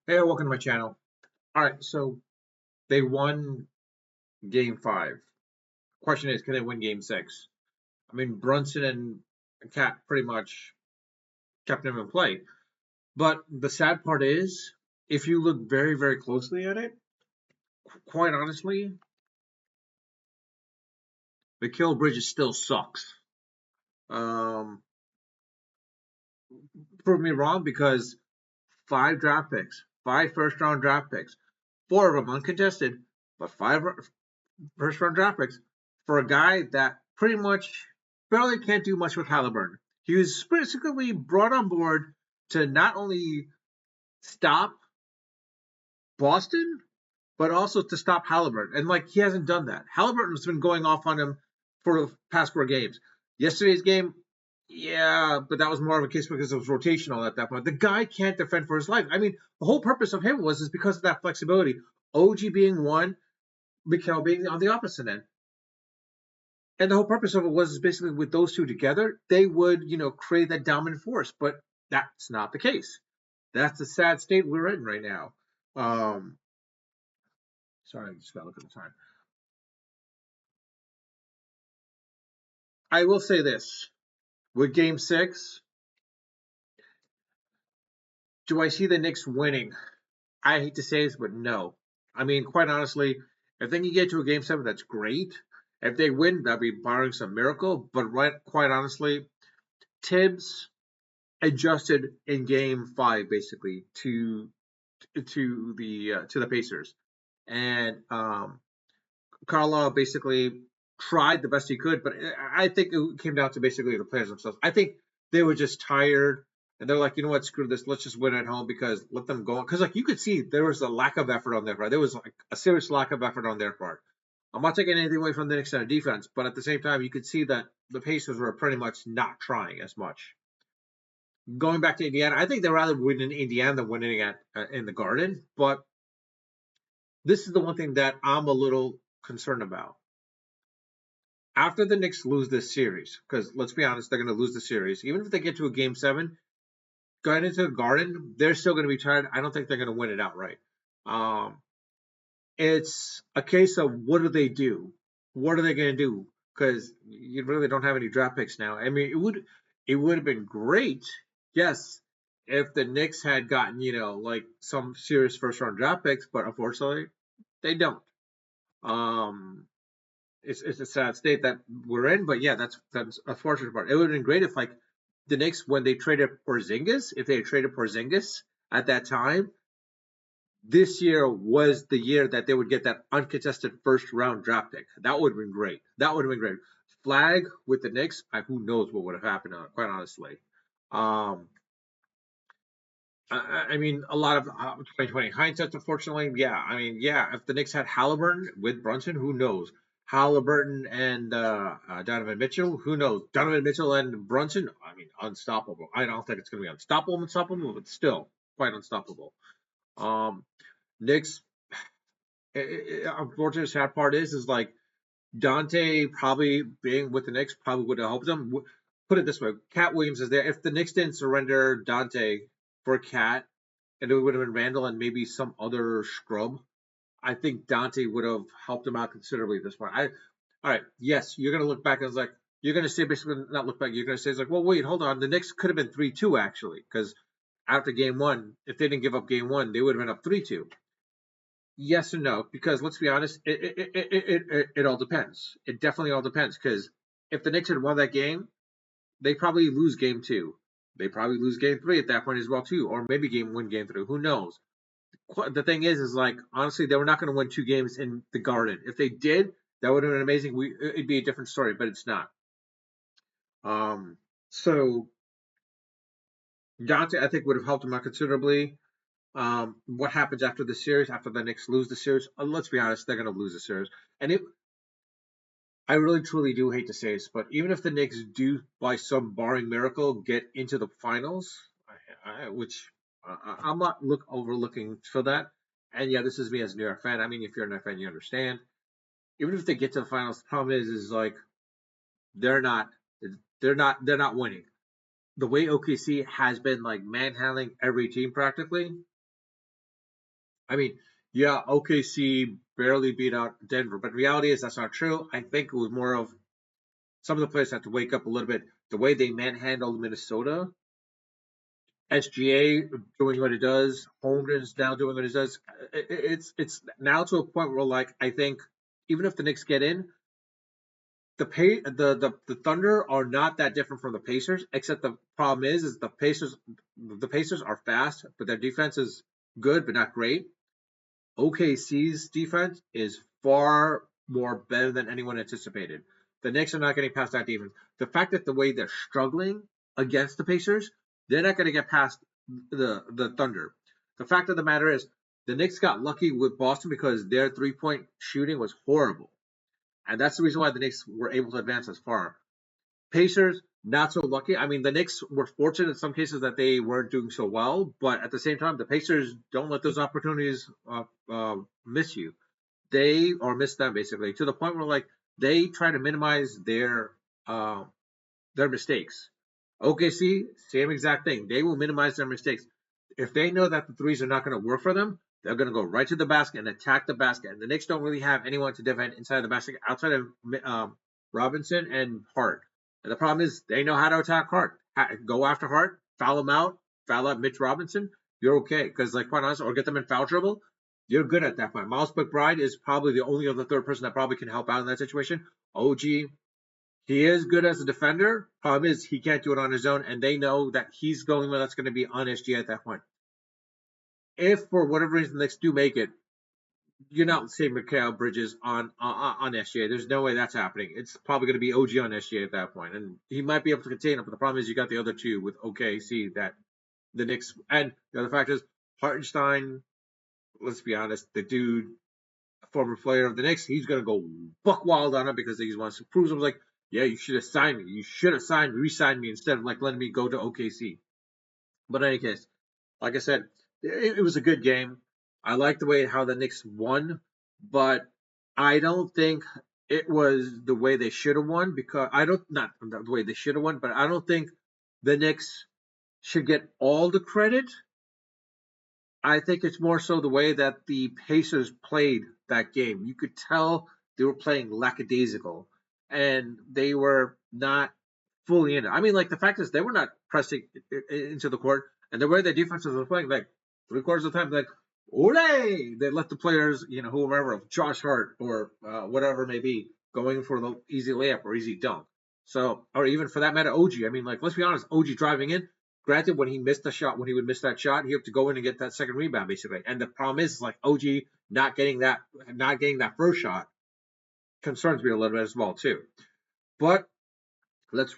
Hey, welcome to my channel. All right, so they won game five. Question is, can they win game six? I mean, Brunson and Cat pretty much kept them in play. But the sad part is, if you look very, very closely at it, quite honestly, Mikal Bridges still sucks. Um, Prove me wrong because five draft picks, five first round draft picks, four of them uncontested, but five first round draft picks for a guy that pretty much barely can't do much with Halliburton. He was basically brought on board to not only stop Boston, but also to stop Halliburton. And like he hasn't done that. Halliburton's been going off on him for the past four games. Yesterday's game, yeah, but that was more of a case because it was rotational at that point. The guy can't defend for his life. I mean, the whole purpose of him was is because of that flexibility. OG being one, Mikal being on the opposite end. And the whole purpose of it was basically with those two together, they would, create that dominant force. But that's not the case. That's the sad state we're in right now. Um, Sorry, I just got to look at the time. I will say this with game six, do I see the Knicks winning? I hate to say this, but no. I mean, quite honestly, if they can get to a game seven, that's great. If they win, that'd be barring some miracle. But quite honestly, Tibbs adjusted in game five basically to the Pacers, and Carlisle basically tried the best he could, but I think it came down to basically the players themselves. I think they were just tired, and they're like, you know what, screw this, let's just win at home because let them go. Because like you could see, there was a lack of effort on their part. There was like a serious lack of effort on their part. I'm not taking anything away from the Knicks on defense, but at the same time, you could see that the Pacers were pretty much not trying as much. Going back to Indiana, I think they'd rather win in Indiana than winning at in the Garden. But this is the one thing that I'm a little concerned about. After the Knicks lose this series, because let's be honest, they're going to lose the series. Even if they get to a game seven, going into the Garden, they're still going to be tired. I don't think they're going to win it outright. Um, it's a case of what do they do? What are they going to do? Because you really don't have any draft picks now. I mean, it would have been great, yes, if the Knicks had gotten like some serious first round draft picks, but unfortunately they don't. Um, it's a sad state that we're in, but yeah, that's a fortunate part. It would have been great if like the Knicks when they traded Porzingis, if they had traded Porzingis at that time, this year was the year that they would get that uncontested first round draft pick. That would have been great. That would have been great. Flag with the Knicks, who knows what would have happened? Quite honestly, um, I mean, a lot of 2020 hindsight, unfortunately. Yeah, I mean, yeah, if the Knicks had Halliburton with Brunson, who knows? Halliburton and Donovan Mitchell, who knows? Donovan Mitchell and Brunson, I mean, unstoppable. I don't think it's going to be unstoppable, but still quite unstoppable. Um, Knicks, unfortunately, sad part is like Dante probably being with the Knicks probably would have helped them. Put it this way: Cat Williams is there. If the Knicks didn't surrender Dante for Cat, and it would have been Randall and maybe some other scrub, I think Dante would have helped him out considerably at this point. All right, yes, you're gonna look back and it's like you're gonna say basically not look back. You're gonna say it's like, well, wait, hold on, the Knicks could have been 3-2 actually, because after game one, if they didn't give up game one, they would have been up 3-2. Yes and no, because let's be honest, it all depends. It definitely all depends because if the Knicks had won that game, they probably lose game two. They probably lose game three at that point as well too, or maybe game three. Who knows? The thing is like honestly, they were not going to win two games in the Garden. If they did, that would have been amazing. It'd be a different story, but it's not. So Dante, I think, would have helped him out considerably. What happens after the series? After the Knicks lose the series, let's be honest, they're going to lose the series. And I really truly do hate to say this, but even if the Knicks do, by some barring miracle, get into the finals, which I'm not overlooking for that. And yeah, this is me as a New York fan. I mean, if you're a New York fan, you understand. Even if they get to the finals, the problem is like they're not they're not winning. The way OKC has been like manhandling every team practically, I mean, yeah, OKC barely beat out Denver, but reality is that's not true. I think it was more of some of the players have to wake up a little bit. The way they manhandled Minnesota, SGA doing what it does, Holmgren's now doing what it does. It's now to a point where like I think even if the Knicks get in, the Thunder are not that different from the Pacers, except the problem is the Pacers are fast, but their defense is good but not great. OKC's defense is far more better than anyone anticipated. The Knicks are not getting past that defense. The fact that the way they're struggling against the Pacers, they're not going to get past the Thunder. The fact of the matter is, the Knicks got lucky with Boston because their 3-point shooting was horrible, and that's the reason why the Knicks were able to advance as far. Pacers, not so lucky. I mean, the Knicks were fortunate in some cases that they weren't doing so well, but at the same time, the Pacers don't let those opportunities miss you. They or miss them basically to the point where like they try to minimize uh, their mistakes. OKC, same exact thing. They will minimize their mistakes. If they know that the threes are not going to work for them, they're going to go right to the basket and attack the basket. And the Knicks don't really have anyone to defend inside the basket outside of Robinson and Hart. And the problem is they know how to attack Hart. Go after Hart, foul him out, foul out Mitch Robinson. You're okay because, like, quite honestly, or get them in foul trouble. You're good at that point. Miles McBride is probably the only other third person that probably can help out in that situation. OG, he is good as a defender. Problem is he can't do it on his own, and they know that he's going where that's going to be on SG at that point. If for whatever reason the Knicks do make it, you're not saving Mikal Bridges on SGA. There's no way that's happening. It's probably going to be OG on SGA at that point, and he might be able to contain it. But the problem is you got the other two with OKC that the Knicks, and the other fact is Hartenstein. Let's be honest, the dude, former player of the Knicks, he's going to go buck wild on it because he wants to prove something. Like, yeah, you should have signed me. You should have re-signed me instead of like letting me go to OKC. But in any case, like I said, it was a good game. I like the way how the Knicks won, but I don't think it was the way they should have won because I don't not the way they should have won, but I don't think the Knicks should get all the credit. I think it's more so the way that the Pacers played that game. You could tell they were playing lackadaisical and they were not fully in it. I mean, like the fact is they were not pressing into the court, and the way their defenses were playing, like 3 quarters of the time, like ole, they let the players, whoever, Josh Hart or whatever it may be, going for the easy layup or easy dunk. So, or even for that matter, OG. I mean, like let's be honest, OG driving in. Granted, when he missed the shot, when he would miss that shot, he had to go in and get that second rebound, basically. And the problem is, like OG not getting that first shot, concerns me a little bit as well too. But let's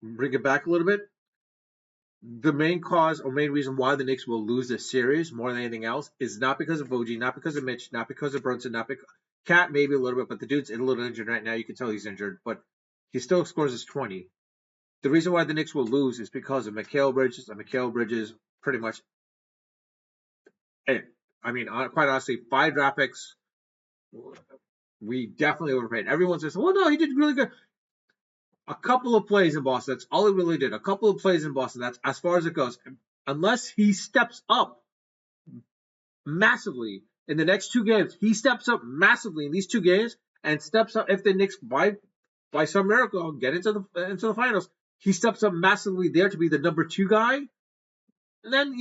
bring it back a little bit. The main cause or main reason why the Knicks will lose this series more than anything else is not because of OG, not because of Mitch, not because of Brunson, not because Cat maybe a little bit, but the dude's a little injured right now. You can tell he's injured, but he still scores his 20. The reason why the Knicks will lose is because of Mikal Bridges, and Mikal Bridges pretty much. I mean, quite honestly, 5 draft picks. We definitely overpaid. Everyone says, "Well, no, he did really good." A couple of plays in Boston. That's all he really did. A couple of plays in Boston. That's as far as it goes. Unless he steps up massively in the next 2 games, he steps up massively in these 2 games and steps up if the Knicks by some miracle get into the finals. He steps up massively there to be the number 2 guy. And then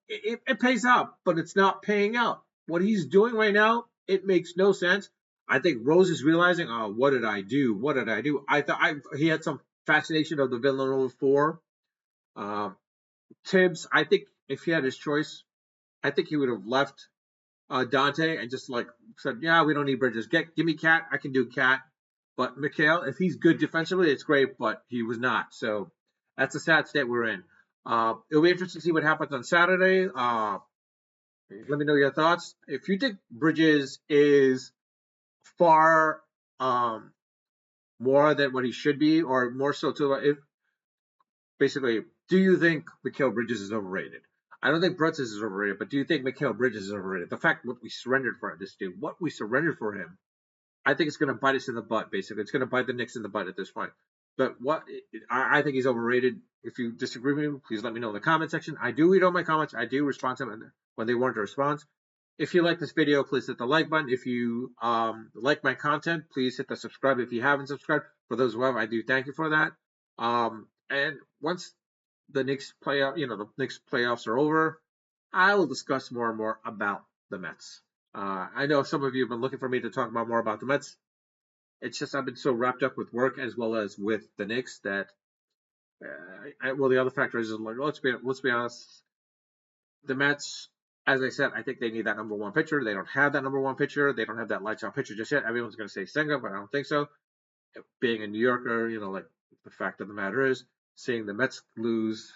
it pays out, but it's not paying out. What he's doing right now, it makes no sense. I think Rose is realizing, oh, what did I do? What did I do? I thought he had some fascination of the Villanova 4. Tibbs, I think if he had his choice, I think he would have left Dante and just like said, yeah, we don't need Bridges. Give me Cat. I can do Cat. But Mikal, if he's good defensively, it's great, but he was not. So that's a sad state we're in. It'll be interesting to see what happens on Saturday. Let me know your thoughts. If you think Bridges is far more than what he should be, or more so to if basically, do you think Mikal Bridges is overrated? I don't think Brunson is overrated, but do you think Mikal Bridges is overrated? The fact what we surrendered for this dude, what we surrendered for him, I think it's going to bite us in the butt. Basically, it's going to bite the Knicks in the butt at this point. But I think he's overrated. If you disagree with me, please let me know in the comment section. I do read all my comments. I do respond to them when they warrant a response. If you like this video, please hit the like button. If you like my content, please hit the subscribe if you haven't subscribed. For those who have, I do thank you for that. And once the Knicks the Knicks playoffs are over, I will discuss more and more about the Mets. I know some of you have been looking for me to talk about more about the Mets. It's just I've been so wrapped up with work as well as with the Knicks that the other factor is like let's be honest, the Mets. As I said, I think they need that number one pitcher. They don't have that number one pitcher. They don't have that lights out pitcher just yet. Everyone's going to say Senga, but I don't think so. Being a New Yorker, like the fact of the matter is, seeing the Mets lose,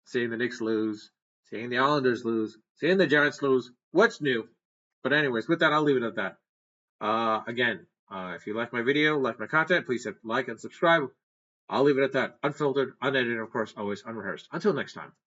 seeing the Knicks lose, seeing the Islanders lose, seeing the Giants lose, what's new? But anyways, with that, I'll leave it at that. Again, if you like my video, like my content, please hit like and subscribe. I'll leave it at that. Unfiltered, unedited, of course, always unrehearsed. Until next time.